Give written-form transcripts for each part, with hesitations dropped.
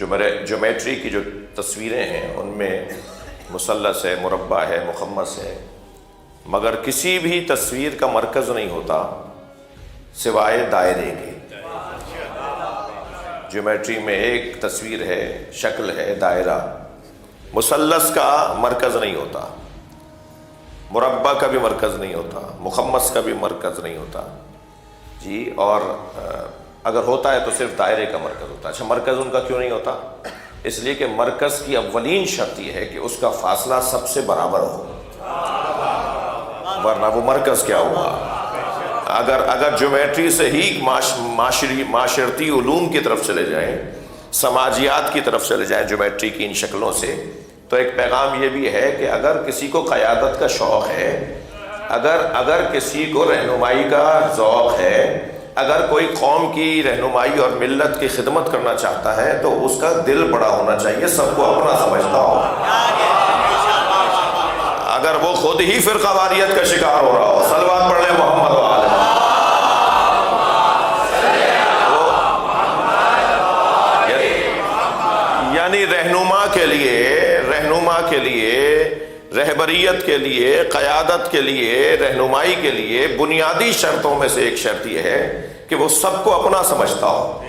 Geometry کی جو تصویریں ہیں ان میں مثلث ہے، مربع ہے، مخمس ہے، مگر کسی بھی تصویر کا مرکز نہیں ہوتا سوائے دائرے کے۔ جیومیٹری میں ایک تصویر ہے، شکل ہے دائرہ، مثلث کا مرکز نہیں ہوتا، مربع کا بھی مرکز نہیں ہوتا، مخمس کا بھی مرکز نہیں ہوتا جی، اور اگر ہوتا ہے تو صرف دائرے کا مرکز ہوتا ہے۔ اچھا، مرکز ان کا کیوں نہیں ہوتا؟ اس لیے کہ مرکز کی اولین شرط یہ ہے کہ اس کا فاصلہ سب سے برابر ہو، ورنہ وہ مرکز کیا ہوا؟ اگر جیومیٹری سے ہی معاشرتی علوم کی طرف چلے جائیں، سماجیات کی طرف چلے جائیں جیومیٹری کی ان شکلوں سے، تو ایک پیغام یہ بھی ہے کہ اگر کسی کو قیادت کا شوق ہے، اگر کسی کو رہنمائی کا ذوق ہے، اگر کوئی قوم کی رہنمائی اور ملت کی خدمت کرنا چاہتا ہے تو اس کا دل بڑا ہونا چاہیے، سب کو اپنا سمجھتا ہو۔ اگر وہ خود ہی فرقہ واریت کا شکار ہو رہا ہو، صلوات پڑھ لیں محمد وآلہ یعنی رہنما کے لیے رہبریت کے لیے، قیادت کے لیے، رہنمائی کے لیے بنیادی شرطوں میں سے ایک شرط یہ ہے کہ وہ سب کو اپنا سمجھتا ہو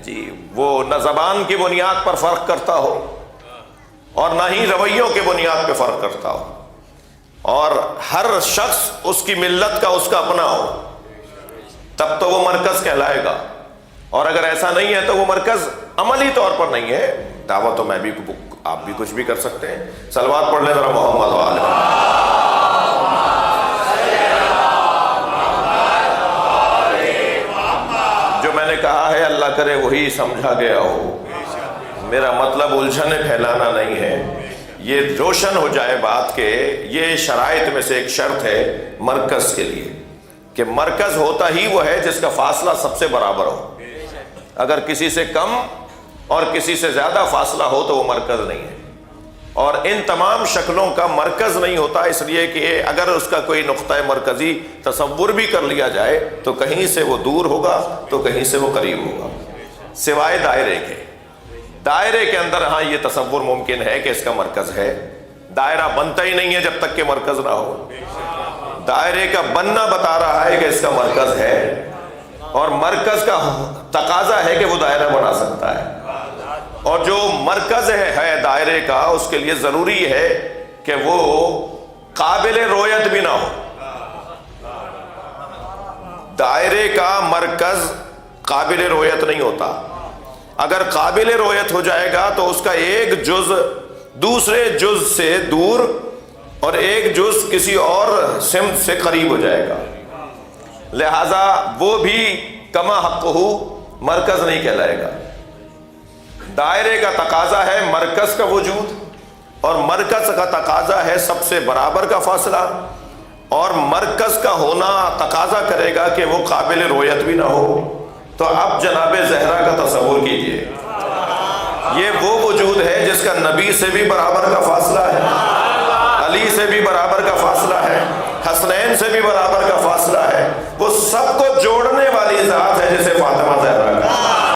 جی، وہ نہ زبان کی بنیاد پر فرق کرتا ہو اور نہ ہی رویوں کے بنیاد پہ فرق کرتا ہو، اور ہر شخص اس کی ملت کا اس کا اپنا ہو، تب تو وہ مرکز کہلائے گا۔ اور اگر ایسا نہیں ہے تو وہ مرکز عملی طور پر نہیں ہے۔ دعوت میں بھی آپ بھی کچھ بھی کر سکتے ہیں۔ صلوات پڑھ لیں ذرا محمد وآلہ۔ جو میں نے کہا ہے اللہ کرے وہی سمجھا گیا ہو، میرا مطلب الجھن پھیلانا نہیں ہے، یہ روشن ہو جائے بات کہ یہ شرائط میں سے ایک شرط ہے مرکز کے لیے، کہ مرکز ہوتا ہی وہ ہے جس کا فاصلہ سب سے برابر ہو۔ اگر کسی سے کم اور کسی سے زیادہ فاصلہ ہو تو وہ مرکز نہیں ہے، اور ان تمام شکلوں کا مرکز نہیں ہوتا، اس لیے کہ اگر اس کا کوئی نقطہ مرکزی تصور بھی کر لیا جائے تو کہیں سے وہ دور ہوگا تو کہیں سے وہ قریب ہوگا، سوائے دائرے کے۔ دائرے کے اندر ہاں یہ تصور ممکن ہے کہ اس کا مرکز ہے، دائرہ بنتا ہی نہیں ہے جب تک کہ مرکز نہ ہو۔ دائرے کا بننا بتا رہا ہے کہ اس کا مرکز ہے، اور مرکز کا تقاضا ہے کہ وہ دائرہ بنا سکتا ہے، اور جو مرکز ہے دائرے کا اس کے لیے ضروری ہے کہ وہ قابل رویت بھی نہ ہو۔ دائرے کا مرکز قابل رویت نہیں ہوتا، اگر قابل رویت ہو جائے گا تو اس کا ایک جز دوسرے جز سے دور اور ایک جز کسی اور سمت سے قریب ہو جائے گا، لہذا وہ بھی کما حقہ مرکز نہیں کہلائے گا۔ دائرے کا تقاضا ہے مرکز کا وجود، اور مرکز کا تقاضا ہے سب سے برابر کا فاصلہ، اور مرکز کا ہونا تقاضا کرے گا کہ وہ قابل رویت بھی نہ ہو۔ تو اب جناب زہرا کا تصور کیجئے، یہ وہ وجود ہے جس کا نبی سے بھی برابر کا فاصلہ ہے، علی سے بھی برابر کا فاصلہ ہے، حسنین سے بھی برابر کا فاصلہ ہے، وہ سب کو جوڑنے والی ذات ہے جسے فاطمہ زہرا